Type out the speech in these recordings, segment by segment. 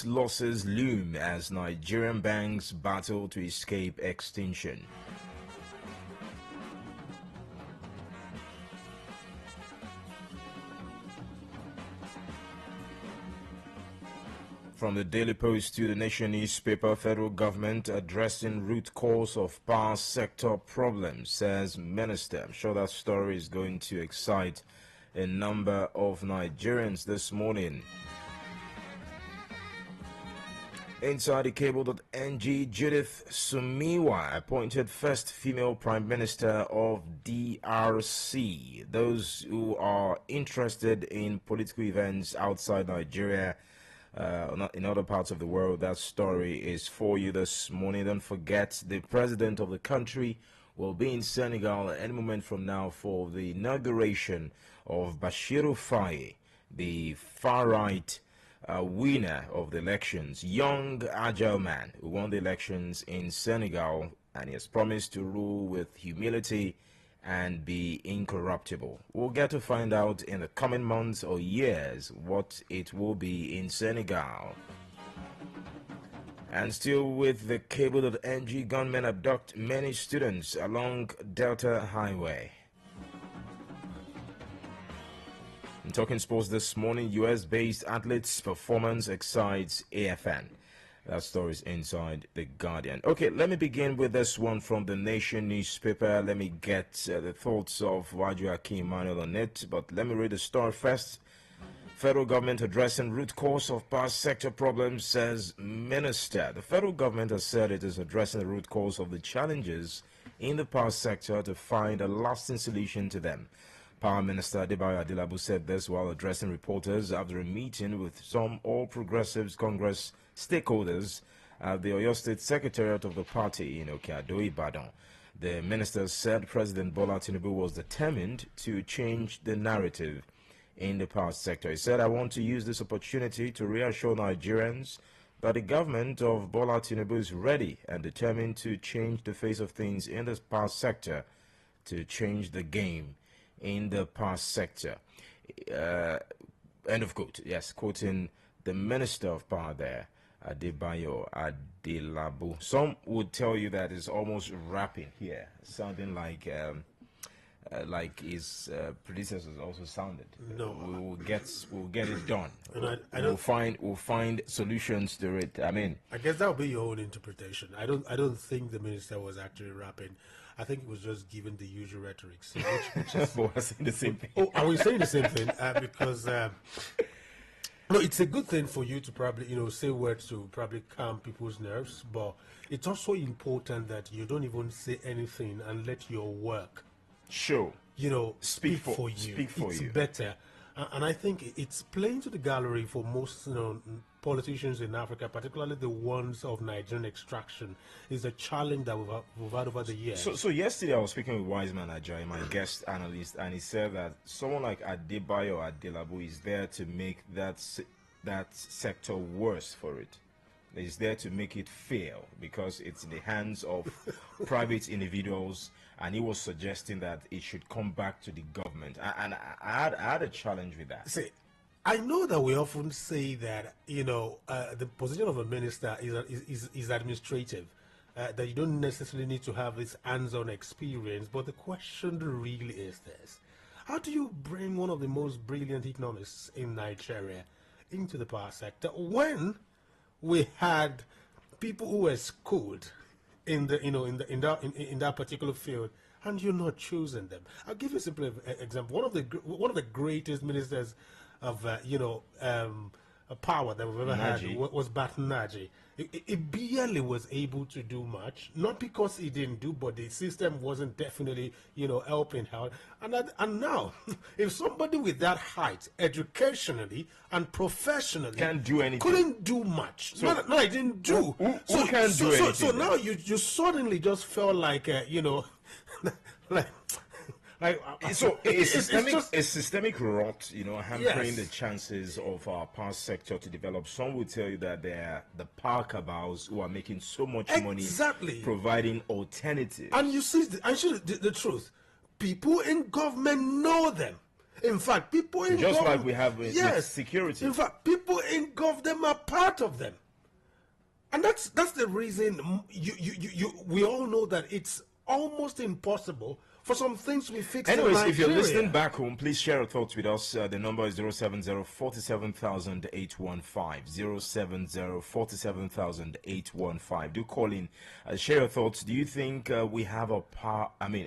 Economic losses loom as Nigerian banks battle to escape extinction. From the Daily Post to the Nation newspaper, federal government addressing root cause of power sector problems, says minister. I'm sure that story is going to excite a number of Nigerians this morning. Inside the cable.ng, Judith Sumiwa appointed first female prime minister of DRC. Those who are interested in political events outside Nigeria, in other parts of the world, that story is for you this morning. Don't forget, the president of the country will be in Senegal at any moment from now for the inauguration of Bassirou Faye, the far-right winner of the elections, young, agile man who won the elections in Senegal, and he has promised to rule with humility and be incorruptible. We'll get to find out in the coming months or years what it will be in Senegal. And still with the cable.ng, gunmen abduct many students along Delta Highway. In Talking Sports this morning, US-based athletes' performance excites AFN. That story is inside The Guardian. Okay, let me begin with this one from the Nation newspaper. Let me get the thoughts of Waju Akim Manuel on it, but let me read the story first. Federal government addressing root cause of power sector problems, says minister. The federal government has said it is addressing the root cause of the challenges in the power sector to find a lasting solution to them. Power Minister Adebayo Adelabu said this while addressing reporters after a meeting with some All Progressives Congress stakeholders at the Oyo State Secretariat of the party in Okeado, IBADAN. The minister said President Bola Tinubu was determined to change the narrative in the power sector. He said, "I want to use this opportunity to reassure Nigerians that the government of Bola Tinubu is ready and determined to change the face of things in the power sector, to change the game in the power sector." End of quote. Yes, quoting the Minister of Power there, Adebayo Adelabu. Some would tell you that it's almost rapping here, sounding like his predecessors also sounded. No, we'll get it done. And we'll find solutions to it. I mean, I guess that would be your own interpretation. I don't think the minister was actually rapping. I think it was just given the usual rhetoric. So which is, we're saying the same thing. Oh, are we saying the same thing? Because no, it's a good thing for you to probably say words to probably calm people's nerves, but it's also important that you don't even say anything and let your work speak for you. It's better. And I think it's playing to the gallery for most politicians in Africa, particularly the ones of Nigerian extraction, is a challenge that we've had over the years. So yesterday I was speaking with Wiseman Ajayi, my guest analyst, and he said that someone like Adebayo Adelabu is there to make that sector worse for it. Is there to make it fail because it's in the hands of private individuals, and he was suggesting that it should come back to the government. And I had a challenge with that. See, I know that we often say that the position of a minister is administrative, that you don't necessarily need to have this hands-on experience. But the question really is this: how do you bring one of the most brilliant economists in Nigeria into the power sector when we had people who were schooled in that particular field, and you're not choosing them? I'll give you a simple example. One of the greatest ministers of power that we've ever had was Batanaji. He barely was able to do much, not because he didn't do, but the system wasn't definitely helping out. And now, if somebody with that height, educationally and professionally, can't do anything, couldn't do much. So, no, I didn't do. Who can't do anything? So now you suddenly just felt like so a systemic rot, hampering the chances of our power sector to develop. Some would tell you that they are the power cabals who are making so much money providing alternatives. And you see, the truth, people in government know them. In fact, people in just government, like we have with security. In fact, people in government are part of them, and that's the reason we all know that it's almost impossible for some things to be fixed. Anyways, in if you're Nigeria. listening back home, please share your thoughts with us. The number is 070-47,815. Do call in. Share your thoughts. Do you think we have a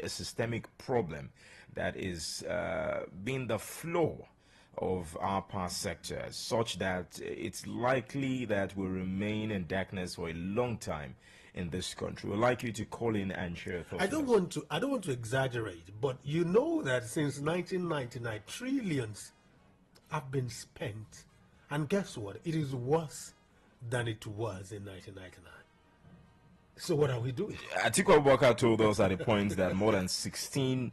systemic problem that is being the flaw of our power sector, such that it's likely that we'll remain in darkness for a long time in this country? We'd like you to call in and share your thoughts. I don't want to exaggerate, but you know that since 1999, trillions have been spent, and guess what? It is worse than it was in 1999. So what are we doing? Atiku Abubakar told us at a point that more than 16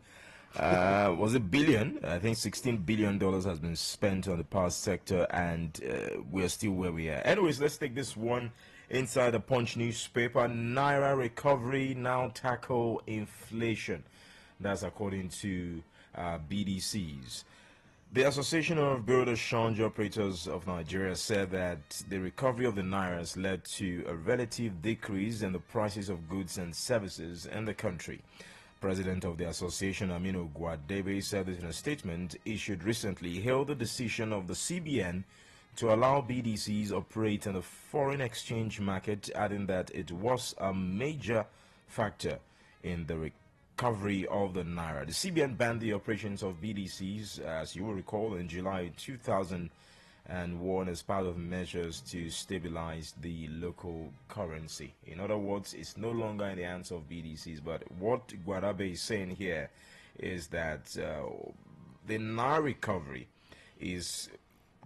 was it billion? I think $16 billion has been spent on the power sector, and we're still where we are. Anyways, let's take this one inside the Punch newspaper. Naira recovery now tackle inflation. That's according to BDCs. The Association of Bureau de Change Operators of Nigeria said that the recovery of the Naira has led to a relative decrease in the prices of goods and services in the country. President of the association, Adamimogo, said this in a statement issued recently. He hailed the decision of the CBN to allow BDCs operate in the foreign exchange market, adding that it was a major factor in the recovery of the Naira. The CBN banned the operations of BDCs, as you will recall, in July 2001 as part of measures to stabilize the local currency. In other words, it's no longer in the hands of BDCs. But what Guadabe is saying here is that the Naira recovery is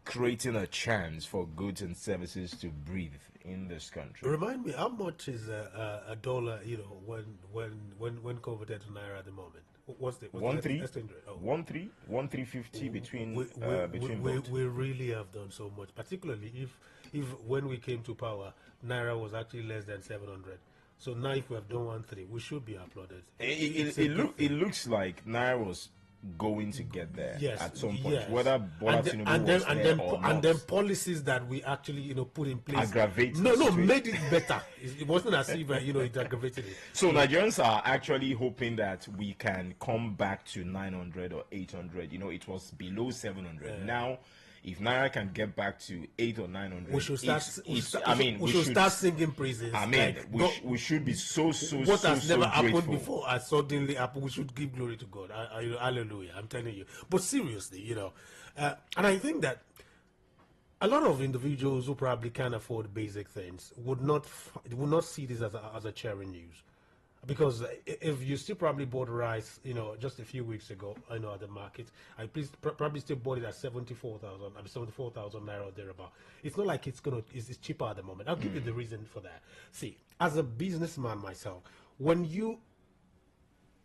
creating a chance for goods and services to breathe in this country. Remind me, how much is a dollar? When converted to Naira at the moment? What's the exchange rate? 1.350 between both. We really have done so much, particularly if when we came to power, Naira was actually less than 700. So now, if we have done 1.3, we should be applauded. It looks like Naira was going to get there at some point, yes. Whether Bola Tinubu was there or not. And then policies that we actually put in place aggravated made it better. It wasn't as if it aggravated it. So Nigerians are actually hoping that we can come back to 900 or 800. It was below 700. Now, if Naira can get back to 800 or 900, we should start singing praises. We should be so what has so never happened grateful. before has suddenly happened. We should give glory to God. Hallelujah! I'm telling you. But seriously, and I think that a lot of individuals who probably can't afford basic things would not see this as a cheering news. Because if you still probably bought rice, just a few weeks ago, at the market, I probably still bought it at 74,000 naira or thereabout. It's not like it's cheaper at the moment. I'll give you the reason for that. See, as a businessman myself, when you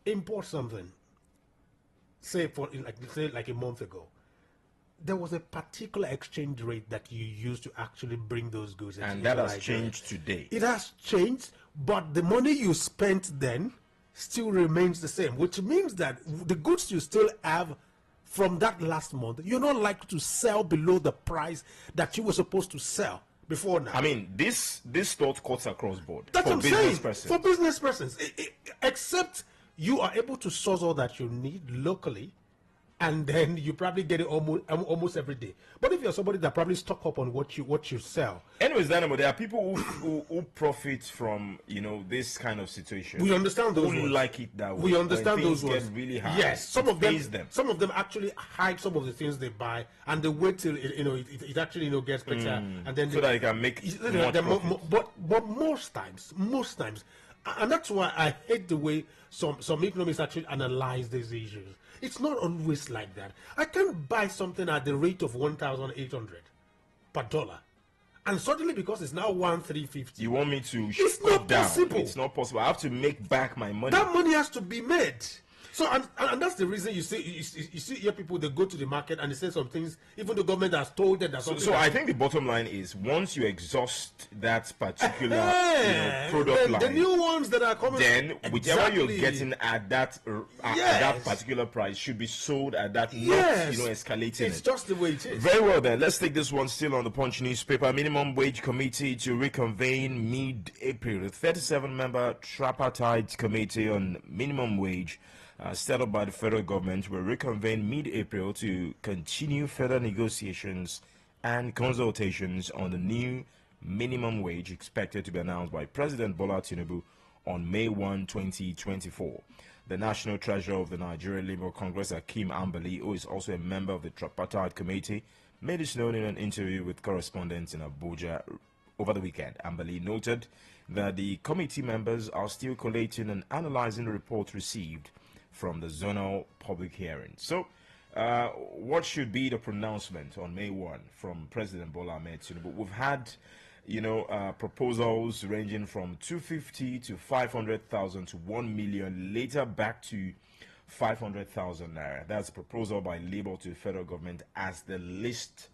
import something, say like a month ago, there was a particular exchange rate that you used to actually bring those goods in. And that has changed today. It has changed, but the money you spent then still remains the same, which means that the goods you still have from that last month, you're not likely to sell below the price that you were supposed to sell before now. This thought cuts across board. That's for what I'm saying. For business persons, except you are able to source all that you need locally, and then you probably get it almost every day. But if you're somebody that probably stock up on what you sell. Anyways, Dynamo, there are people who profit from this kind of situation. We understand those who ones. like it that way. We understand those ones. Get really high. Yes, some of them actually hide some of the things they buy, and they wait till it actually gets better, and then so that they can make more profit. But most times, and that's why I hate the way some economists actually analyze these issues. It's not always like that. I can't buy something at the rate of 1,800 per dollar, and suddenly because it's now 1,350. You want me to? It's not possible. It's not possible. I have to make back my money. That money has to be made. So, and that's the reason you see here people, they go to the market and they say some things, even the government has told them that something. So I think the bottom line is once you exhaust that particular product line, the new ones that are coming, then whichever exactly. you're getting at that at that particular price should be sold at that, yes. not escalating. It's just the way it is. Very well then. Let's take this one still on the Punch newspaper. Minimum Wage Committee to reconvene mid-April. The 37-member tripartite committee on minimum wage set up by the federal government will reconvene mid-April to continue further negotiations and consultations on the new minimum wage expected to be announced by President Bola Tinubu on May 1, 2024. The National Treasurer of the Nigerian Labour Congress, Akim Ambali, who is also a member of the tripartite committee, made this known in an interview with correspondents in Abuja over the weekend. Ambali noted that the committee members are still collating and analyzing the report received from the zonal public hearing. So, what should be the pronouncement on May 1 from President Bola Ahmed Tinubu? We've had, proposals ranging from 250 to 500,000 to 1 million, later back to 500,000 naira. That's a proposal by Labour to the federal government as the least,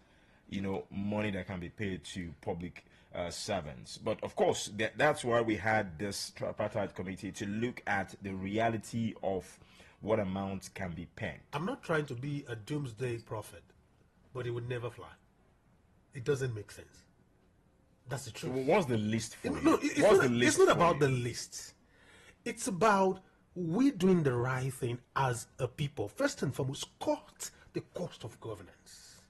money that can be paid to public servants. But of course, that's why we had this tripartite committee to look at the reality of what amount can be paid. I'm not trying to be a doomsday prophet, but it would never fly. It doesn't make sense. That's the truth. So what's the list for you? No, it's not about the list. It's about we doing the right thing as a people. First and foremost, cut the cost of governance.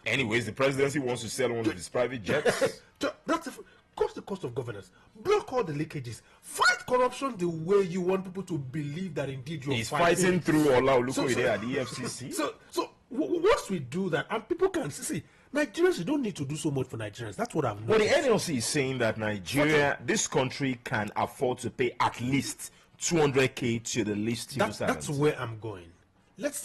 Anyways, the presidency wants to sell one of its private jets. Cut the cost of governance. Block all the leakages. Fight corruption the way you want people to believe that indeed you're fighting through Ola Olukoide at the EFCC. So once we do that, and people can see, Nigerians, you don't need to do so much for Nigerians. That's what I've noticed. But the NLC is saying that Nigeria, this country, can afford to pay at least 200k to the least civil servants. That's where I'm going. Let's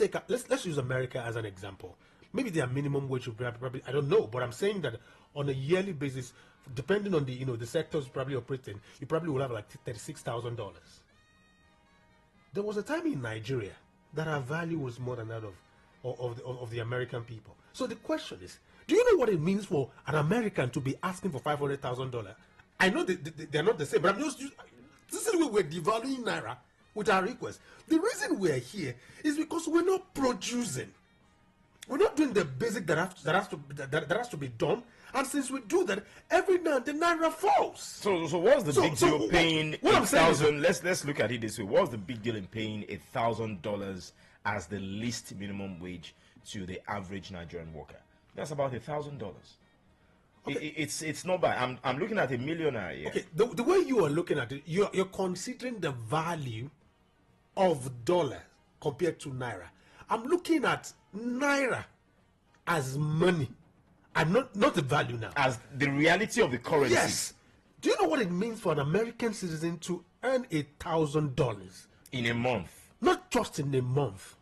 use America as an example. Maybe their minimum wage should be probably, I don't know, but I'm saying that on a yearly basis, depending on the sectors you probably operating, you probably will have like $36,000. There was a time in Nigeria that our value was more than that of the American people. So the question is, do you know what it means for an American to be asking for $500,000? I know they're not the same, but this is the way we're devaluing Naira with our request. The reason we're here is because we're not producing. We're not doing the basic that has to be done. And since we do that, every now and then Naira falls. So what's the big deal paying $1,000? Let's look at it this way. What's the big deal in paying $1,000 as the least minimum wage to the average Nigerian worker? That's about $1,000. Okay. It's not bad. I'm looking at a millionaire here. Okay, the way you are looking at it, you're considering the value of dollar compared to Naira. I'm looking at Naira as money. And not the value now. As the reality of the currency. Yes. Do you know what it means for an American citizen to earn $1,000 in a month? Not just in a month.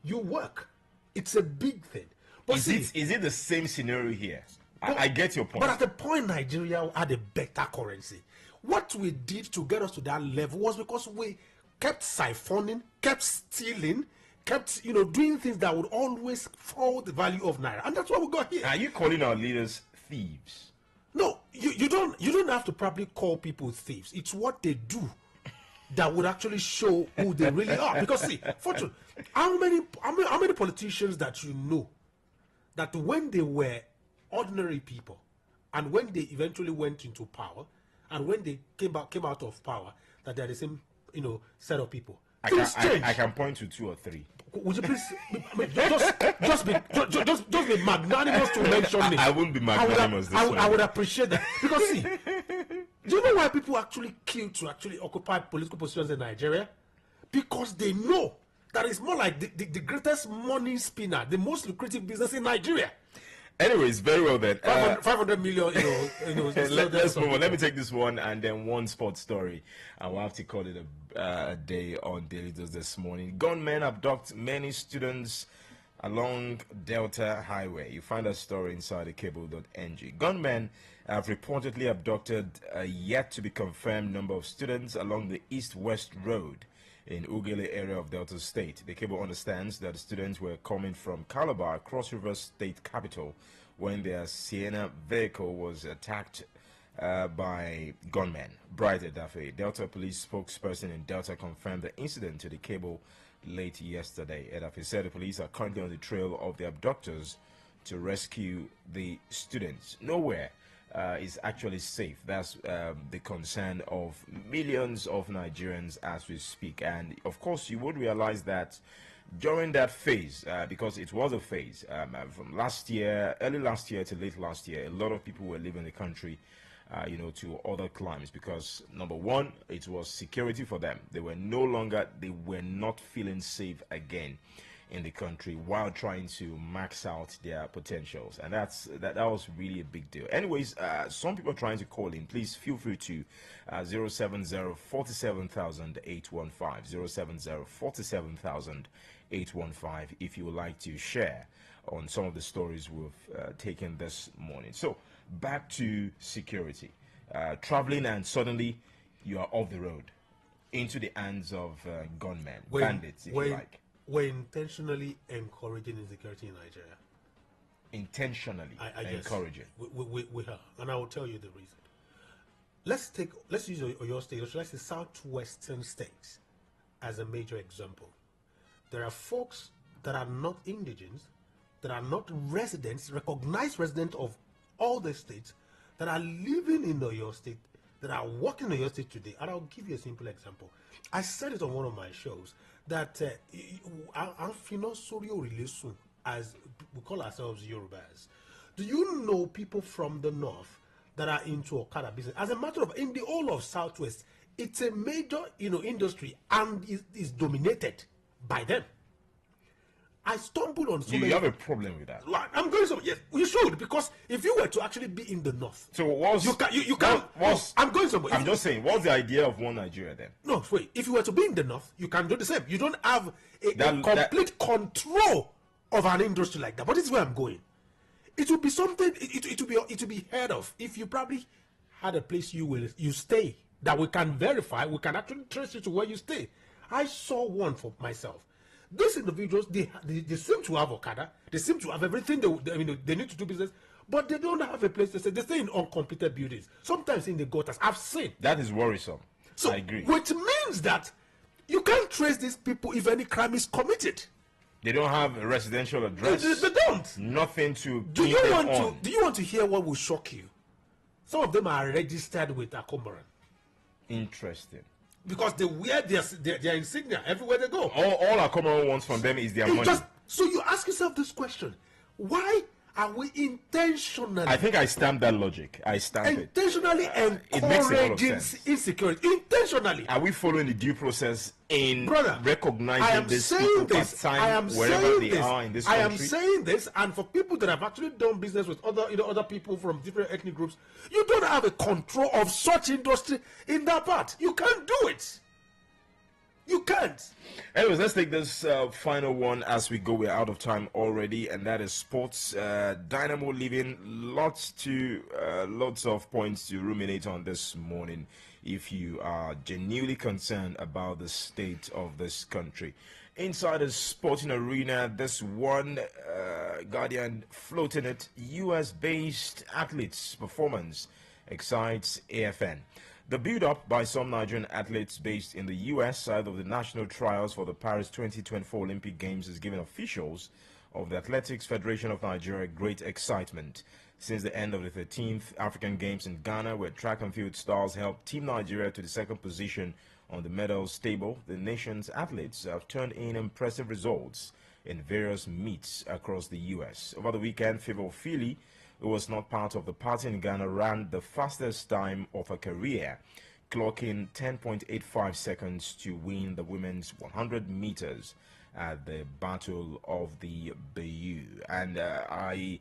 You work. It's a big thing. But is it the same scenario here? But, I get your point. But at the point Nigeria had a better currency. What we did to get us to that level was because we kept siphoning, kept stealing, kept doing things that would always fall the value of Naira, and that's what we got here. Are you calling our leaders thieves? No, you don't have to probably call people thieves. It's what they do that would actually show who they really are. Because see, Fortune, how many politicians that you know that when they were ordinary people and when they eventually went into power and when they came out of power, that they're the same set of people? I can point to 2 or 3. Would you please just be magnanimous to mention me? I wouldn't be magnanimous. I would appreciate that, because see, do you know why people actually kill to actually occupy political positions in Nigeria? Because they know that it's more like the greatest money spinner, the most lucrative business in Nigeria. Anyways, very well then. 500 million, let's move on. Let me take this one and then one sports story. And we'll have to call it a day on Daily Dose this morning. Gunmen abduct many students along Delta Highway. You find that story inside the cable.ng. Gunmen have reportedly abducted a yet to be confirmed number of students along the east-west road in Ugele area of Delta State. The cable understands that the students were coming from Calabar, Cross River State capital, when their Sienna vehicle was attacked by gunmen. Bright Edafe, Delta police spokesperson in Delta, confirmed the incident to the cable late yesterday. Edafe said the police are currently on the trail of the abductors to rescue the students. Nowhere is actually safe. That's the concern of millions of Nigerians as we speak. And of course, you would realize that during that phase, because it was a phase from last year, early last year to late last year, a lot of people were leaving the country, to other climes, because number one, it was security for them. They were not feeling safe again in the country while trying to max out their potentials, and that was really a big deal. Anyways, some people are trying to call in. Please feel free to 070-47,815 if you would like to share on some of the stories we've taken this morning. So back to security. Traveling and suddenly you are off the road into the hands of gunmen, bandits, if you like. We're intentionally encouraging insecurity in Nigeria. Intentionally encouraging. We are, and I will tell you the reason. Let's use your state, or let's say southwestern states, as a major example. There are folks that are not indigents, that are not residents, recognized residents of all the states, that are living in Oyo State, that are working in Oyo State today. And I'll give you a simple example. I said it on one of my shows that as we call ourselves Yorubas. Do you know people from the north that are into Okada business? As a matter of, in the whole of Southwest, it's a major industry, and is dominated by them. I stumbled on You have a problem with that? I'm going somewhere. Yes, you should, because if you were to actually be in the north, so what's you can. I'm going somewhere. I'm just saying, what's the idea of one Nigeria then? No, wait. If you were to be in the north, you can do the same. You don't have a complete control of an industry like that. But this is where I'm going. It would be something. It would be heard of if you probably had a place you stay that we can verify. We can actually trace you to where you stay. I saw one for myself. These individuals, they seem to have Okada, they seem to have everything they need to do business, but they don't have a place to stay. They stay in uncompleted buildings, sometimes in the gutters. I've seen. That is worrisome. So, I agree. Which means that you can't trace these people if any crime is committed. They don't have a residential address. They don't. Nothing to Do you want to hear what will shock you? Some of them are registered with Akomaran. Interesting. Because they wear their insignia everywhere they go. All our common wants from them is their money. So you ask yourself this question: why are we intentionally? I think I stamp that logic. I stamp intentionally encouraging insecurity. Intentionally. Are we following the due process in recognizing this time wherever they are in this country? I am saying this, and for people that have actually done business with other people from different ethnic groups, you don't have a control of such industry in that part. You can't do it. You can't. Anyways, let's take this final one as we go. We're out of time already, and that is sports. Dynamo leaving lots of points to ruminate on this morning if you are genuinely concerned about the state of this country. Inside the sporting arena, this one Guardian floating it, US-based athletes' performance excites AFN. The build-up by some Nigerian athletes based in the U.S. side of the national trials for the Paris 2024 Olympic Games is giving officials of the Athletics Federation of Nigeria great excitement. Since the end of the 13th African Games in Ghana, where track and field stars helped Team Nigeria to the second position on the medals table, the nation's athletes have turned in impressive results in various meets across the U.S. Over the weekend, Favour Philly, who was not part of the party in Ghana, ran the fastest time of her career, clocking 10.85 seconds to win the women's 100 meters at the Battle of the Bayou. And I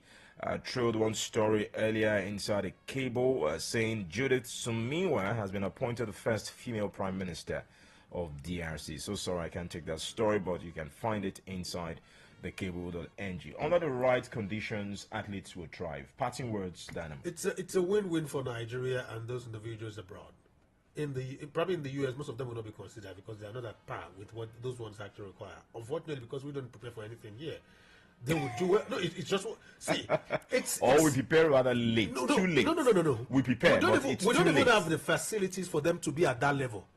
trailed one story earlier inside a cable saying Judith Sumiwa has been appointed the first female prime minister of DRC. So sorry I can't take that story, but you can find it inside the cable.ng. Under the right conditions, athletes will thrive. Parting words, Dynamo. It's a win-win for Nigeria and those individuals abroad. probably in the US, most of them will not be considered because they are not at par with what those ones actually require. Unfortunately, because we don't prepare for anything here, they would do well. No, it's just see, or we prepare rather late, too late. No. We prepare, but it's we too don't late. even have the facilities for them to be at that level.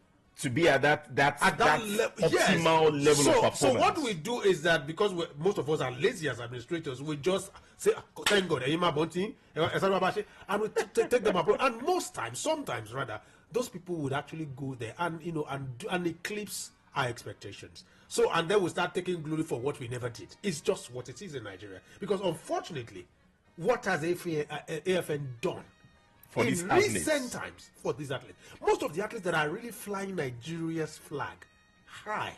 To be at that optimal level of performance. So what we do is that because most of us are lazy as administrators, we just say, thank God, and we take them abroad. And sometimes rather, those people would actually go there and eclipse our expectations. So, and then we start taking glory for what we never did. It's just what it is in Nigeria. Because unfortunately, what has AFN done for in these recent athletes? times for these athletes? Most of the athletes that are really flying Nigeria's flag high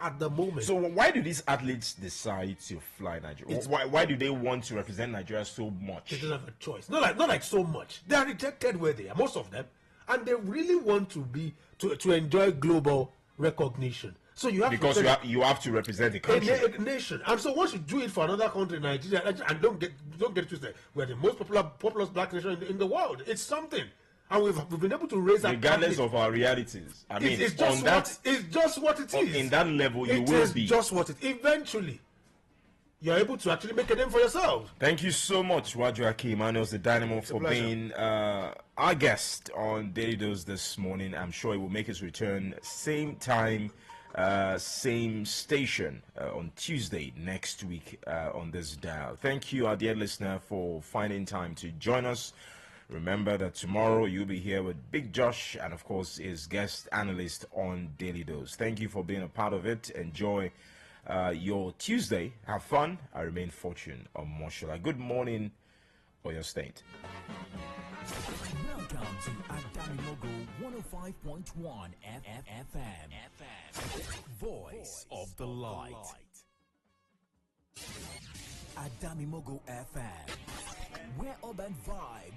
at the moment. So why do these athletes decide to fly Nigeria? Why do they want to represent Nigeria so much? They don't have a choice. Not like so much. They are rejected where they are, most of them, and they really want to enjoy global recognition. So you have you have to represent the country, a nation, and so once you do it for another country, Nigeria, and don't get it twisted, we're the most populous black nation in the world. It's something, and we've been able to raise that regardless of our realities. I mean, it's just what it is. In that level, you will be. Just what it. Eventually, you're able to actually make a name for yourself. Thank you so much, Waju Akim, Manuel the Dynamo, for being our guest on Daily Dose this morning. I'm sure he will make his return same time, same station on Tuesday next week on this dial. Thank you, our dear listener, for finding time to join us. Remember that tomorrow you'll be here with Big Josh and, of course, his guest analyst on Daily Dose. Thank you for being a part of it. Enjoy your Tuesday. Have fun. I remain Fortune Omosola. Good morning, Oyo State. Welcome to Adamimogo 105.1 FM. Voice of the Light. Adamimogo FM, where urban vibes